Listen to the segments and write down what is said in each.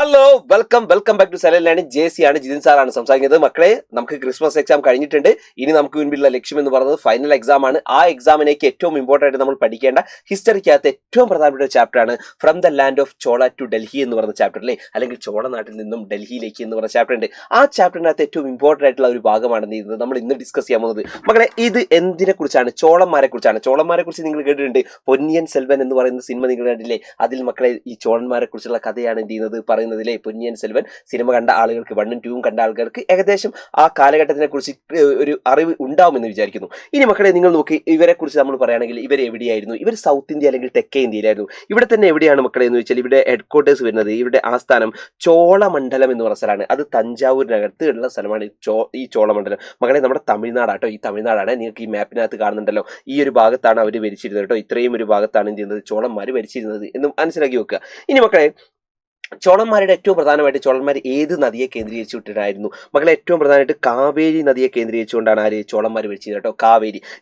Hello welcome back to സലലാണ്. ജെസി ആണ്, ജിതിൻ സാറാണ് സംസാരിക്കുന്നത്. മക്കളെ, നമുക്ക് ക്രിസ്മസ് എക്സാം കഴിഞ്ഞിട്ടുണ്ട്. ഇനി നമുക്ക് മുൻപിലുള്ള ലക്ഷ്യം എന്ന് പറയുന്നത് ഫൈനൽ എക്സാം ആണ്. ആ എക്സാമിനേക്ക് ഏറ്റവും ഇമ്പോർട്ടൻ്റ് ആയിട്ട് നമ്മൾ പഠിക്കേണ്ട ഹിസ്റ്ററിക്കകത്ത് ഏറ്റവും പ്രധാനപ്പെട്ട ചാപ്റ്റർ ആണ് from the land of Chola to Delhi എന്ന് പറയുന്ന ചാപ്റ്റർ അല്ലേ, അല്ലെങ്കിൽ ചോള നാട്ടിൽ നിന്നും ഡൽഹിയിലേക്ക് എന്ന് പറയുന്ന ചാപ്റ്റർ ഉണ്ട്. ആ ചാപ്റ്ററിനകത്ത് ഏറ്റവും ഇമ്പോർട്ടൻ്റ് ആയിട്ടുള്ള ഒരു ഭാഗമാണ് നമ്മൾ ഇന്ന് ഡിസ്കസ് ചെയ്യാൻ പോകുന്നത്. മക്കളെ, ഇത് എന്തിനെ കുറിച്ചാണ്? ചോളന്മാരെ കുറിച്ചാണ്. ചോളന്മാരെ കുറിച്ച് നിങ്ങൾ കേട്ടിട്ടുണ്ട്. പൊന്നിയൻ സെൽവൻ എന്ന് പറയുന്ന സിനിമ നിങ്ങൾ കണ്ടില്ലേ? അതിൽ മക്കളെ ഈ ചോളന്മാരെ കുറിച്ചുള്ള കഥയാണ് എന്ത് ചെയ്യുന്നത് പറയുന്നതിലെ. പൊന്നിയൻ സെൽവൻ സിനിമ കണ്ട ആളുകൾക്ക്, 1ഉം 2ഉം കണ്ട ആളുകൾക്ക് ഏകദേശം ആ കാലഘട്ടത്തിനെ കുറിച്ച് ഒരു അറിവ് ഉണ്ടാവുമെന്ന് വിചാരിക്കുന്നു. ഇനി മക്കളെ, നിങ്ങൾ നോക്കി ഇവരെ കുറിച്ച് നമ്മൾ പറയുകയാണെങ്കിൽ ഇവർ എവിടെയായിരുന്നു? ഇവർ സൗത്ത് ഇന്ത്യ അല്ലെങ്കിൽ തെക്കേ ഇന്ത്യയിലായിരുന്നു. ഇവിടെ തന്നെ എവിടെയാണ് മക്കളെ എന്ന് വെച്ചാൽ ഇവിടെ ഹെഡ് ക്വാർട്ടേഴ്സ് വരുന്നത്, ഇവിടെ ആസ്ഥാനം ചോളമണ്ഡലം എന്ന് പറയുന്ന സ്ഥലമാണ്. അത് തഞ്ചാവൂരിനകത്ത് ഉള്ള സ്ഥലമാണ് ഈ ചോളമണ്ഡലം. മക്കളെ, നമ്മുടെ തമിഴ്നാടാട്ടോ. ഈ തമിഴ്നാടാണ്. നിങ്ങൾക്ക് ഈ മാപ്പിനകത്ത് കാണുന്നുണ്ടല്ലോ, ഈ ഒരു ഭാഗത്താണ് അവർ ഭരിച്ചിരുന്നത് കേട്ടോ. ഇത്രയും ഒരു ഭാഗത്താണ് എന്ത് ചെയ്യുന്നത്, ചോളന്മാർ ഭരിച്ചിരുന്നത് എന്ന് മനസ്സിലാക്കി വെക്കുക. ഇനി മക്കളെ, ചോളന്മാരുടെ ഏറ്റവും പ്രധാനമായിട്ട് ചോളന്മാർ ഏത് നദിയെ കേന്ദ്രീകരിച്ചിട്ടായിരുന്നു? മക്കളെ, ഏറ്റവും പ്രധാനമായിട്ട് കാവേരി നദിയെ കേന്ദ്രീകരിച്ചുകൊണ്ടാണ് ആര് ചോളന്മാർ ഭരിച്ചത് കേട്ടോ.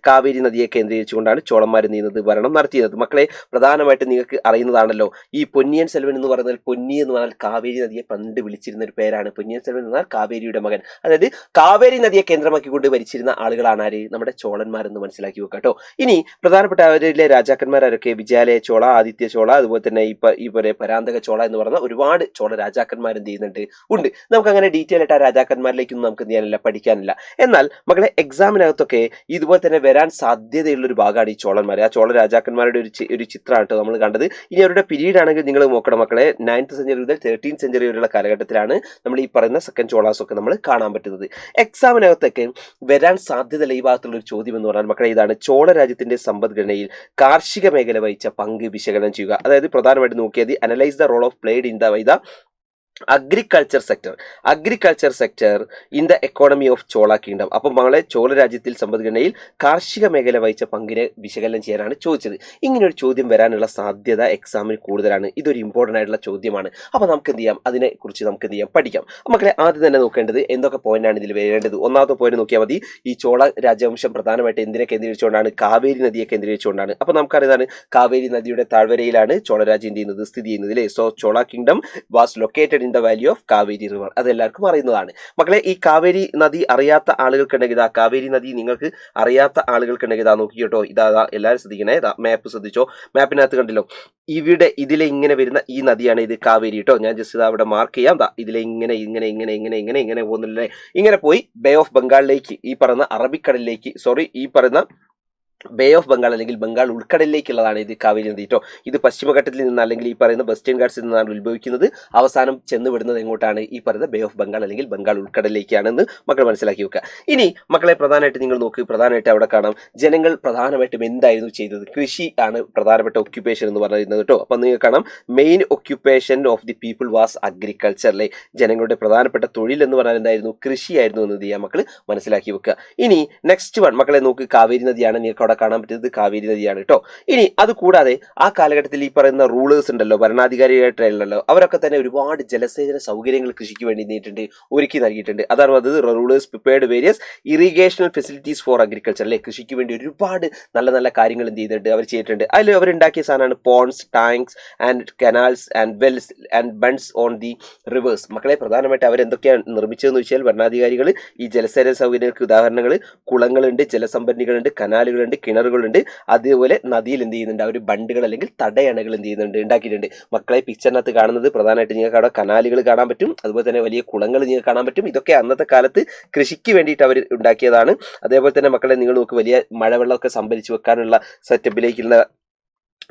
കാവേരി നദിയെ കേന്ദ്രീകരിച്ചുകൊണ്ടാണ് ചോളന്മാർ നീന്നത് ഭരണം നടത്തിയത്. മക്കളെ, പ്രധാനമായിട്ട് നിങ്ങൾക്ക് അറിയുന്നതാണല്ലോ ഈ പൊന്നിയൻ സെൽവൻ എന്ന് പറയുന്നത്. പൊന്നി എന്ന് പറഞ്ഞാൽ കാവേരി നദിയെ പണ്ട് വിളിച്ചിരുന്ന ഒരു പേരാണ്. പൊന്നിയൻ സെൽവൻ എന്ന് പറഞ്ഞാൽ കാവേരിയുടെ മകൻ. അതായത് കാവേരി നദിയെ കേന്ദ്രമാക്കിക്കൊണ്ട് ഭരിച്ചിരുന്ന ആളുകളാണ് ആര്? നമ്മുടെ ചോളന്മാരെന്ന് മനസ്സിലാക്കി വെക്കുക കേട്ടോ. ഇനി പ്രധാനപ്പെട്ട അവരിലെ രാജാക്കന്മാരൊക്കെ വിജയാലയ ചോള, ആദിത്യ ചോള, അതുപോലെ തന്നെ ഈ പോലെ പരാന്തക ചോള എന്ന് പറയുന്ന ഒരുപാട് ചോള രാജാക്കന്മാർ എന്ത് ചെയ്യുന്നുണ്ട്. നമുക്ക് അങ്ങനെ ഡീറ്റെയിൽ ആയിട്ട് ആ രാജാക്കന്മാരിലേക്കൊന്നും നമുക്ക് എന്ത് ചെയ്യാനില്ല, പഠിക്കാനില്ല. എന്നാൽ മക്കളെ, എക്സാമിനകത്തൊക്കെ ഇതുപോലെ തന്നെ വരാൻ സാധ്യതയുള്ള ഒരു ഭാഗമാണ് ഈ ചോളന്മാർ. ആ ചോള രാജാക്കന്മാരുടെ ഒരു ചിത്രമാണ് കേട്ടോ നമ്മൾ കണ്ടത്. ഇനി അവരുടെ പീരീഡ് ആണെങ്കിൽ നിങ്ങൾ നോക്കണം മക്കളെ, 9th സെഞ്ചുറി മുതൽ 13th സെഞ്ചുറി വരെയുള്ള കാലഘട്ടത്തിലാണ് നമ്മൾ ഈ പറയുന്ന സെക്കൻഡ് ചോളാസ് ഒക്കെ നമ്മൾ കാണാൻ പറ്റുന്നത്. എക്സാമിനകത്തൊക്കെ വരാൻ സാധ്യതയുള്ള ഈ ഭാഗത്തുള്ള ഒരു ചോദ്യം എന്ന് പറഞ്ഞാൽ മക്കളെ ഇതാണ്: ചോള രാജ്യത്തിന്റെ സമ്പദ്ഘടനയിൽ കാർഷിക മേഖല വഹിച്ച പങ്ക് വിശകലനം ചെയ്യുക. അതായത് പ്രധാനമായിട്ട് നോക്കിയത് analyse the role of played in the agriculture sector in the economy of Chola kingdom. അപ്പം മകളെ, ചോള രാജ്യത്തിൽ സമ്പദ്ഘടനയിൽ കാർഷിക മേഖല വഹിച്ച പങ്കിനെ വിശകലനം ചെയ്യാനാണ് ചോദിച്ചത്. ഇങ്ങനെ ഒരു ചോദ്യം വരാനുള്ള സാധ്യത എക്സാമിന് കൂടുതലാണ്. ഇതൊരു ഇമ്പോർട്ടൻ്റ് ആയിട്ടുള്ള ചോദ്യമാണ്. അപ്പോൾ നമുക്ക് എന്ത് ചെയ്യാം, അതിനെക്കുറിച്ച് നമുക്ക് എന്ത് ചെയ്യാം, പഠിക്കാം. മക്കളെ, ആദ്യം തന്നെ നോക്കേണ്ടത് എന്തൊക്കെ പോയിന്റാണ് ഇതിൽ വരേണ്ടത്. ഒന്നാമത്തെ പോയിന്റ് നോക്കിയാൽ മതി. ഈ ചോള രാജവംശം പ്രധാനമായിട്ട് എന്തിനെ കേന്ദ്രീകരിച്ചുകൊണ്ടാണ്? കാവേരി നദിയെ കേന്ദ്രീകരിച്ചുകൊണ്ടാണ്. അപ്പോൾ നമുക്കറിയാതാണ് കാവേരി നദിയുടെ താഴ്വരയിലാണ് ചോള രാജ്യം എന്ത് ചെയ്യുന്നത്, സ്ഥിതി ചെയ്യുന്നത് അല്ലേ. So Chola kingdom was located in the Valley of Kaveri river. അത് എല്ലാവർക്കും അറിയുന്നതാണ്. മക്കളെ, ഈ കാവേരി നദി അറിയാത്ത ആളുകൾക്കുണ്ടെങ്കിൽ കാവേരി നദി നിങ്ങൾക്ക് അറിയാത്ത ആളുകൾക്കുണ്ടെങ്കിൽ നോക്കി കേട്ടോ. ഇതാ എല്ലാവരും ശ്രദ്ധിക്കണേ. മാപ്പ് ശ്രദ്ധിച്ചോ. മാപ്പിനകത്ത് കണ്ടില്ലോ, ഇതിലെ ഇങ്ങനെ വരുന്ന ഈ നദിയാണ് ഇത് കാവേരി കേട്ടോ. ഞാൻ ജസ്റ്റ് അവിടെ മാർക്ക് ചെയ്യാം. ഇതിലെ ഇങ്ങനെ പോകുന്നില്ലേ, ഇങ്ങനെ പോയി ബേ ഓഫ് ബംഗാളിലേക്ക്, ഈ പറയുന്ന അറബിക്കടലിലേക്ക്, ഈ പറയുന്ന ബേ ഓഫ് ബംഗാൾ അല്ലെങ്കിൽ ബംഗാൾ ഉൾക്കടലിലേക്കുള്ളതാണ് ഇത് കാവേരി നദി കേട്ടോ. ഇത് പശ്ചിമഘട്ടത്തിൽ നിന്ന് അല്ലെങ്കിൽ ഈ പറയുന്ന വെസ്റ്റേൺ ഗാർഡ്സിൽ നിന്നാണ് ഉത്ഭവിക്കുന്നത്. അവസാനം ചെന്ന് വിടുന്നത് എങ്ങോട്ടാണ്? ഈ പറയുന്ന ബേ ഓഫ് ബംഗാൾ അല്ലെങ്കിൽ ബംഗാൾ ഉൾക്കടലിലേക്കാണെന്ന് മക്കൾ മനസ്സിലാക്കി വെക്കുക. ഇനി മക്കളെ, പ്രധാനമായിട്ട് നിങ്ങൾ നോക്ക്. പ്രധാനമായിട്ട് അവിടെ കാണാം ജനങ്ങൾ പ്രധാനമായിട്ടും എന്തായിരുന്നു ചെയ്തത്? കൃഷി ആണ് പ്രധാനപ്പെട്ട ഒക്യുപ്പേഷൻ എന്ന് പറയുന്നത് കേട്ടോ. അപ്പം നിങ്ങൾ കാണാം, main occupation of the people was agriculture അല്ലേ. ജനങ്ങളുടെ പ്രധാനപ്പെട്ട തൊഴിൽ എന്ന് പറഞ്ഞാൽ എന്തായിരുന്നു? കൃഷിയായിരുന്നു എന്ന് ചെയ്യാൻ മക്കൾ മനസ്സിലാക്കി വെക്കുക. ഇനി നെക്സ്റ്റ് വൺ മക്കളെ നോക്ക്, കാവേരി നദിയാണ്. നിങ്ങൾക്ക് അവിടെ കാണാൻ പറ്റുന്നത് കാവേരി നദിയാണ് കേട്ടോ. ഇനി അത് കൂടാതെ ആ കാലഘട്ടത്തിൽ ഈ പറയുന്ന റൂളേഴ്സ് ഉണ്ടല്ലോ, ഭരണാധികാരിയായിട്ടുള്ളല്ലോ, അവരൊക്കെ തന്നെ ഒരുപാട് ജലസേചന സൗകര്യങ്ങൾ കൃഷിക്ക് വേണ്ടി ഒരുക്കി നൽകിയിട്ടുണ്ട്. അതാണ് അത് rulers prepared various irrigational facilities for agriculture അല്ലെ. കൃഷിക്ക് വേണ്ടി ഒരുപാട് നല്ല നല്ല കാര്യങ്ങൾ എന്ത് ചെയ്തിട്ടുണ്ട്, അവർ ചെയ്തിട്ടുണ്ട്. അതിൽ അവരുണ്ടാക്കിയ സാധനമാണ് ponds, tanks and canals and wells and bunds on the rivers. മക്കളെ, പ്രധാനമായിട്ട് അവരെന്തൊക്കെയാണ് നിർമ്മിച്ചതെന്ന് വെച്ചാൽ ഭരണാധികാരികൾ ഈ ജലസേചന സൗകര്യങ്ങൾക്ക് ഉദാഹരണങ്ങൾ കുളങ്ങളുണ്ട്, ജലസംഭരണികളുണ്ട്, കനാലുകളുണ്ട്, കിണറുകളുണ്ട്. അതേപോലെ നദിയിൽ എന്ത് ചെയ്യുന്നുണ്ട്, അവർ ബണ്ടുകൾ അല്ലെങ്കിൽ തടയണകൾ എന്ത് ചെയ്യുന്നുണ്ട്, ഉണ്ടാക്കിയിട്ടുണ്ട്. മക്കളെ, പിക്ചറിനകത്ത് കാണുന്നത് പ്രധാനമായിട്ട് നിങ്ങൾക്ക് അവിടെ കനാലുകൾ കാണാൻ പറ്റും, അതുപോലെ തന്നെ വലിയ കുളങ്ങൾ നിങ്ങൾക്ക് കാണാൻ പറ്റും. ഇതൊക്കെ അന്നത്തെ കാലത്ത് കൃഷിക്ക് വേണ്ടിയിട്ട് അവർ ഉണ്ടാക്കിയതാണ്. അതേപോലെ തന്നെ മക്കളെ, നിങ്ങൾ നോക്ക്, വലിയ മഴവെള്ളമൊക്കെ സംഭരിച്ചു വെക്കാനുള്ള സെറ്റപ്പിലേക്കുള്ള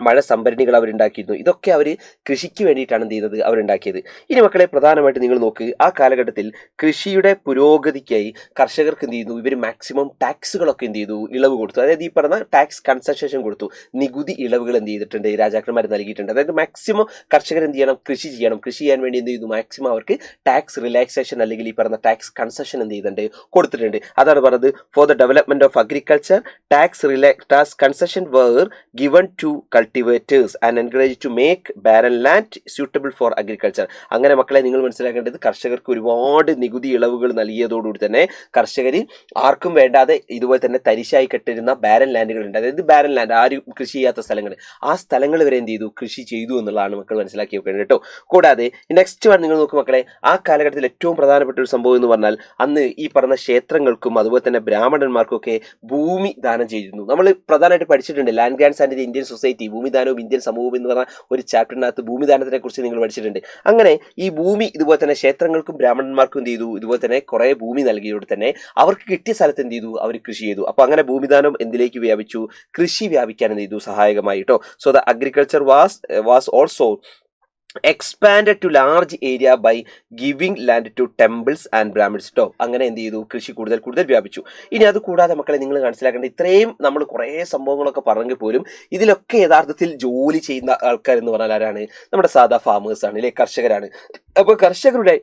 മഴ സംഭരണികൾ അവരുണ്ടാക്കിയിരുന്നു. ഇതൊക്കെ അവർ കൃഷിക്ക് വേണ്ടിയിട്ടാണ് എന്ത് ചെയ്തത്, അവരുണ്ടാക്കിയത്. ഇനി മക്കളെ, പ്രധാനമായിട്ട് നിങ്ങൾ നോക്ക്, ആ കാലഘട്ടത്തിൽ കൃഷിയുടെ പുരോഗതിക്കായി കർഷകർക്ക് എന്ത് ചെയ്യുന്നു, ഇവർ മാക്സിമം ടാക്സുകളൊക്കെ എന്ത് ചെയ്തു, ഇളവ് കൊടുത്തു. അതായത് ഈ പറഞ്ഞ ടാക്സ് കൺസെഷൻ കൊടുത്തു, നികുതി ഇളവുകൾ എന്ത് ചെയ്തിട്ടുണ്ട്, രാജാക്കന്മാർ നൽകിയിട്ടുണ്ട്. അതായത് മാക്സിമം കർഷകർ എന്ത് ചെയ്യണം, കൃഷി ചെയ്യണം. കൃഷി ചെയ്യാൻ വേണ്ടി എന്ത് ചെയ്തു, മാക്സിമം അവർക്ക് ടാക്സ് റിലാക്സേഷൻ അല്ലെങ്കിൽ ഈ പറഞ്ഞ ടാക്സ് കൺസെഷൻ എന്ത് ചെയ്തിട്ടുണ്ട്, കൊടുത്തിട്ടുണ്ട്. അതാണ് പറഞ്ഞത്, for the development of agriculture tax concession were given to culture cultivators and encourage to make barren land suitable for agriculture. അങ്ങനെ മക്കളെ നിങ്ങൾ മനസ്സിലാക്കേണ്ടത് കർഷകർക്ക് ഒരുപാട് നികുതി ഇളവുകൾ നൽകിയതോടുകൂടി തന്നെ കർഷകർ ആർക്കും വേണ്ടാതെ ഇതുപോലെ തന്നെ തരിശായി കെട്ടിരുന്ന ബാരൻ ലാൻഡുകളുണ്ട്, അതായത് ബാരൻ ലാൻഡ്, ആരും കൃഷി ചെയ്യാത്ത സ്ഥലങ്ങൾ, ആ സ്ഥലങ്ങൾ വരെ എന്ത് ചെയ്തു, കൃഷി ചെയ്തു എന്നുള്ളതാണ് മക്കൾ മനസ്സിലാക്കി വെക്കുന്നത് കേട്ടോ. കൂടാതെ നെക്സ്റ്റ് വൺ നിങ്ങൾ നോക്കും മക്കളെ, ആ കാലഘട്ടത്തിൽ ഏറ്റവും പ്രധാനപ്പെട്ട ഒരു സംഭവം എന്ന് പറഞ്ഞാൽ അന്ന് ഈ പറഞ്ഞ ക്ഷേത്രങ്ങൾക്കും അതുപോലെ തന്നെ ബ്രാഹ്മണന്മാർക്കും ഒക്കെ ഭൂമി ദാനം ചെയ്തിരുന്നു. നമ്മൾ പ്രധാനമായിട്ട് പഠിച്ചിട്ടുണ്ട് land grants and Indian society, ഭൂമിദാനവും ഇന്ത്യൻ സമൂഹവും എന്ന് പറഞ്ഞ ഒരു ചാപ്റ്ററിനകത്ത് ഭൂമിദാനത്തിനെ കുറിച്ച് നിങ്ങൾ പഠിച്ചിട്ടുണ്ട്. അങ്ങനെ ഈ ഭൂമി ഇതുപോലെ തന്നെ ക്ഷേത്രങ്ങൾക്കും ബ്രാഹ്മണന്മാർക്കും എന്ത് ചെയ്തു, ഇതുപോലെ തന്നെ കുറെ ഭൂമി നൽകിയോട് തന്നെ അവർക്ക് കിട്ടിയ സ്ഥലത്ത് എന്ത് ചെയ്തു, അവർ കൃഷി ചെയ്തു. അപ്പൊ അങ്ങനെ ഭൂമിദാനം എന്തിലേക്ക് വ്യാപിച്ചു, കൃഷി വ്യാപിക്കാൻ എന്ത് ചെയ്തു, സഹായകമായി കേട്ടോ. So the agriculture was also expanded to large area by giving land to temples and brahmins ട്ടോ. അങ്ങനെ എന്ത് ചെയ്തു, കൃഷി കൂടുതൽ വ്യാപിച്ചു. ഇനി അത് കൂടാതെ മക്കളെ നിങ്ങൾ മനസ്സിലാക്കേണ്ട, ഇത്രയും നമ്മൾ കുറേ സംഭവങ്ങളൊക്കെ പറഞ്ഞെങ്കിൽ പോലും ഇതിലൊക്കെ യഥാർത്ഥത്തിൽ ജോലി ചെയ്യുന്ന ആൾക്കാർ എന്ന് പറഞ്ഞാൽ ആരാണ്, നമ്മുടെ സാധാ ഫാമേഴ്സ് ആണ് അല്ലെ, കർഷകരാണ്. അപ്പൊ കർഷകരുടെ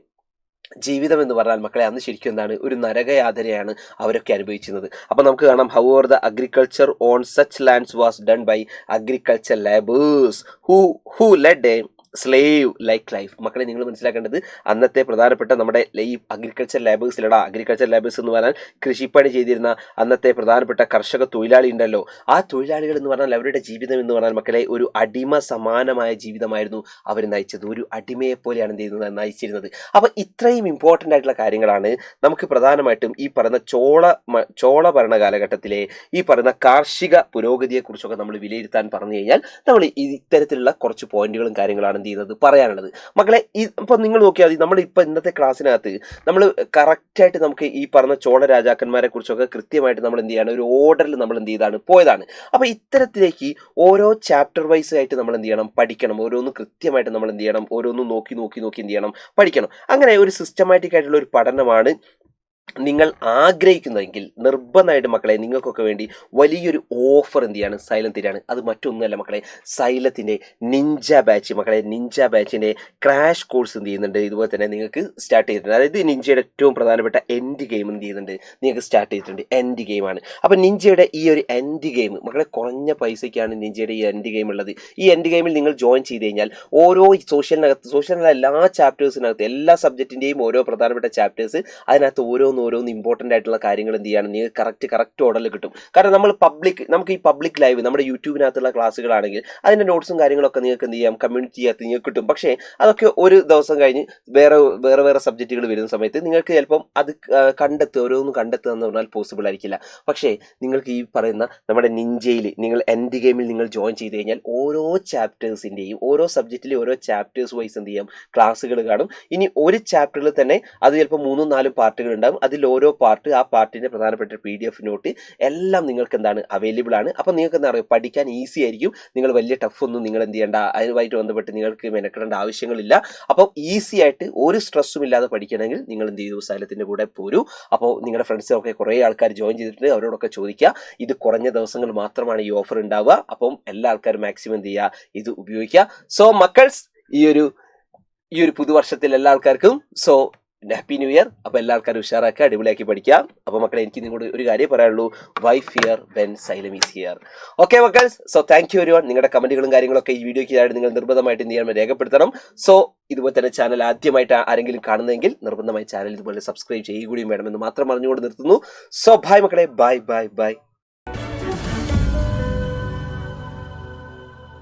ജീവിതം എന്ന് പറഞ്ഞാൽ മക്കളെ അന്ന് ശരിക്കും എന്താണ്, ഒരു നരകയാതനയാണ് അവരൊക്കെ അനുഭവിച്ചിരുന്നത്. അപ്പൊ നമുക്ക് കാണാം, however the agriculture on such lands was done by agriculture labours who led a slave like life. മക്കളെ നിങ്ങൾ മനസ്സിലാക്കേണ്ടത്, അന്നത്തെ പ്രധാനപ്പെട്ട നമ്മുടെ ഈ അഗ്രികൾച്ചർ ലേബേഴ്സിലടാ, അഗ്രികൾച്ചർ ലേബേഴ്സ് എന്ന് പറഞ്ഞാൽ കൃഷിപ്പണി ചെയ്തിരുന്ന അന്നത്തെ പ്രധാനപ്പെട്ട കർഷക തൊഴിലാളി ഉണ്ടല്ലോ, ആ തൊഴിലാളികൾ എന്ന് പറഞ്ഞാൽ അവരുടെ ജീവിതം എന്ന് പറഞ്ഞാൽ മക്കളെ ഒരു അടിമ സമാനമായ ജീവിതമായിരുന്നു അവർ നയിച്ചത്. ഒരു അടിമയെ പോലെയാണ് എന്ത് ചെയ്യുന്നത്, നയിച്ചിരുന്നത്. അപ്പൊ ഇത്രയും ഇമ്പോർട്ടൻ്റ് ആയിട്ടുള്ള കാര്യങ്ങളാണ് നമുക്ക് പ്രധാനമായിട്ടും ഈ പറയുന്ന ചോള ഭരണ കാലഘട്ടത്തിലെ ഈ പറയുന്ന കാർഷിക പുരോഗതിയെ കുറിച്ചൊക്കെ നമ്മൾ വിലയിരുത്താൻ പറഞ്ഞു കഴിഞ്ഞാൽ നമ്മൾ ഇത്തരത്തിലുള്ള കുറച്ച് പോയിന്റുകളും കാര്യങ്ങളാണ് ചെയ്യുന്നത് പറയാനുള്ളത്. മക്കളെ ഇപ്പൊ നിങ്ങൾ നോക്കിയാൽ മതി, നമ്മൾ ഇപ്പൊ ഇന്നത്തെ ക്ലാസ്സിനകത്ത് നമ്മൾ കറക്റ്റായിട്ട് നമുക്ക് ഈ പറഞ്ഞ ചോള രാജാക്കന്മാരെ കുറിച്ചൊക്കെ കൃത്യമായിട്ട് നമ്മൾ എന്ത് ചെയ്യാണ്, ഒരു ഓർഡറിൽ നമ്മൾ എന്ത് ചെയ്താണ് പോയതാണ്. അപ്പൊ ഇത്തരത്തിലേക്ക് ഓരോ ചാപ്റ്റർ വൈസ് ആയിട്ട് നമ്മൾ എന്ത് ചെയ്യണം, പഠിക്കണം. ഓരോന്നും കൃത്യമായിട്ട് നമ്മൾ എന്ത് ചെയ്യണം, ഓരോന്നും നോക്കി എന്ത് ചെയ്യണം, പഠിക്കണം. അങ്ങനെ ഒരു സിസ്റ്റമാറ്റിക് ആയിട്ടുള്ള ഒരു പഠനമാണ് നിങ്ങൾ ആഗ്രഹിക്കുന്നതെങ്കിൽ നിർബന്ധമായിട്ട് മക്കളെ നിങ്ങൾക്കൊക്കെ വേണ്ടി വലിയൊരു ഓഫർ എന്ത് ചെയ്യാണ്, സൈലം തരികയാണ്. അത് മറ്റൊന്നുമല്ല മക്കളെ, സൈലത്തിൻ്റെ നിഞ്ച ബാച്ച്. മക്കളെ നിഞ്ച ബാച്ചിൻ്റെ ക്രാഷ് കോഴ്സ് എന്ത് ചെയ്യുന്നുണ്ട്, ഇതുപോലെ തന്നെ നിങ്ങൾക്ക് സ്റ്റാർട്ട് ചെയ്തിട്ടുണ്ട്. അതായത് നിഞ്ചയുടെ ഏറ്റവും പ്രധാനപ്പെട്ട എൻഡ് ഗെയിം എന്ത് ചെയ്യുന്നുണ്ട്, നിങ്ങൾക്ക് സ്റ്റാർട്ട് ചെയ്തിട്ടുണ്ട്. എൻഡ് ഗെയിമാണ്. അപ്പം നിഞ്ചയുടെ ഈ ഒരു എൻഡ് ഗെയിം മക്കളെ കുറഞ്ഞ പൈസയ്ക്കാണ് നിഞ്ചയുടെ ഈ എൻഡ് ഗെയിം ഉള്ളത്. ഈ എൻഡ് ഗെയിമിൽ നിങ്ങൾ ജോയിൻ ചെയ്ത് കഴിഞ്ഞാൽ ഓരോ സോഷ്യലിനകത്ത് എല്ലാ ചാപ്റ്റേഴ്സിനകത്ത് എല്ലാ സബ്ജക്റ്റിൻ്റെയും ഓരോ പ്രധാനപ്പെട്ട ചാപ്റ്റേഴ്സ്, അതിനകത്ത് ഓരോന്ന് ഇമ്പോർട്ടൻ്റ് ആയിട്ടുള്ള കാര്യങ്ങൾ എന്ത് ചെയ്യാണ്, നിങ്ങൾക്ക് കറക്റ്റ് ഓർഡറിൽ കിട്ടും. കാരണം നമുക്ക് ഈ പബ്ലിക് ലൈവ് നമ്മുടെ യൂട്യൂബിനകത്തുള്ള ക്ലാസ്സുകളാണെങ്കിൽ അതിൻ്റെ നോട്ട്സും കാര്യങ്ങളൊക്കെ നിങ്ങൾക്ക് എന്ത് ചെയ്യാം, കമ്മ്യൂണിറ്റിക്കകത്ത് നിങ്ങൾക്ക് കിട്ടും. പക്ഷേ അതൊക്കെ ഒരു ദിവസം കഴിഞ്ഞ് വേറെ സബ്ജക്റ്റുകൾ വരുന്ന സമയത്ത് നിങ്ങൾക്ക് ചിലപ്പം അത് ഓരോന്നും കണ്ടെത്തുക എന്ന് പറഞ്ഞാൽ പോസിബിൾ ആയിരിക്കില്ല. പക്ഷേ നിങ്ങൾക്ക് ഈ പറയുന്ന നമ്മുടെ നിഞ്ചയിൽ നിങ്ങൾ എൻഡ് ഗെയിമിൽ നിങ്ങൾ ജോയിൻ ചെയ്ത് കഴിഞ്ഞാൽ ഓരോ ചാപ്റ്റേഴ്സിൻ്റെയും ഓരോ സബ്ജക്റ്റിലെ ഓരോ ചാപ്റ്റേഴ്സ് വൈസ് എന്ത് ചെയ്യാം, ക്ലാസ്സുകൾ കാണും. ഇനി ഒരു ചാപ്റ്ററിൽ തന്നെ അത് ചിലപ്പോൾ 3-4 പാർട്ടുകൾ ഉണ്ടാകും. അതിൽ ഓരോ പാർട്ട്, ആ പാർട്ടിൻ്റെ പ്രധാനപ്പെട്ട PDF നോട്ട് എല്ലാം നിങ്ങൾക്ക് എന്താണ് അവൈലബിൾ ആണ്. അപ്പം നിങ്ങൾക്ക് എന്താ പറയുക, പഠിക്കാൻ ഈസി ആയിരിക്കും. നിങ്ങൾ വലിയ ടഫ് ഒന്നും നിങ്ങൾ എന്ത് ചെയ്യേണ്ട, അതുമായിട്ട് ബന്ധപ്പെട്ട് നിങ്ങൾക്ക് മെനക്കെടേണ്ട ആവശ്യങ്ങളില്ല. അപ്പം ഈസി ആയിട്ട് ഒരു സ്ട്രെസ്സും ഇല്ലാതെ പഠിക്കണമെങ്കിൽ നിങ്ങൾ എന്ത് ചെയ്തു, സൈലത്തിൻ്റെ കൂടെ പോരൂ. അപ്പോൾ നിങ്ങളുടെ ഫ്രണ്ട്സൊക്കെ കുറേ ആൾക്കാർ ജോയിൻ ചെയ്തിട്ടുണ്ട്, അവരോടൊക്കെ ചോദിക്കുക. ഇത് കുറഞ്ഞ ദിവസങ്ങൾ മാത്രമാണ് ഈ ഓഫർ ഉണ്ടാവുക. അപ്പം എല്ലാ ആൾക്കാരും മാക്സിമം എന്ത് ചെയ്യുക, ഇത് ഉപയോഗിക്കുക. സോ മക്കൾസ്, ഈ ഒരു പുതുവർഷത്തിൽ എല്ലാ ആൾക്കാർക്കും ഹാപ്പി ന്യൂ ഇയർ. അപ്പോൾ എല്ലാ ആൾക്കാരും ഉഷാറാക്കുക, അടിപൊളിയാക്കി പഠിക്കുക. അപ്പോൾ മക്കളെ എനിക്ക് നിങ്ങളോട് ഒരു കാര്യം പറയാനുള്ളൂ, why fear when Xylem is here. Okay മക്കൾസ്, സോ താങ്ക് യു എവരിവൺ. നിങ്ങളുടെ കമന്റുകളും കാര്യങ്ങളൊക്കെ ഈ വീഡിയോയ്ക്ക് ആയിട്ട് നിങ്ങൾ നിർബന്ധമായിട്ട് എന്ത് ചെയ്യാൻ രേഖപ്പെടുത്തണം. സോ ഇതുപോലെ തന്നെ ചാനൽ ആദ്യമായിട്ട് ആരെങ്കിലും കാണുന്നതെങ്കിൽ നിർബന്ധമായി ചാനൽ ഇതുപോലെ സബ്സ്ക്രൈബ് ചെയ്യുകയും വേണമെന്ന് മാത്രം പറഞ്ഞുകൊണ്ട് നിർത്തുന്നു. സോ ബൈ മക്കളെ, ബൈ.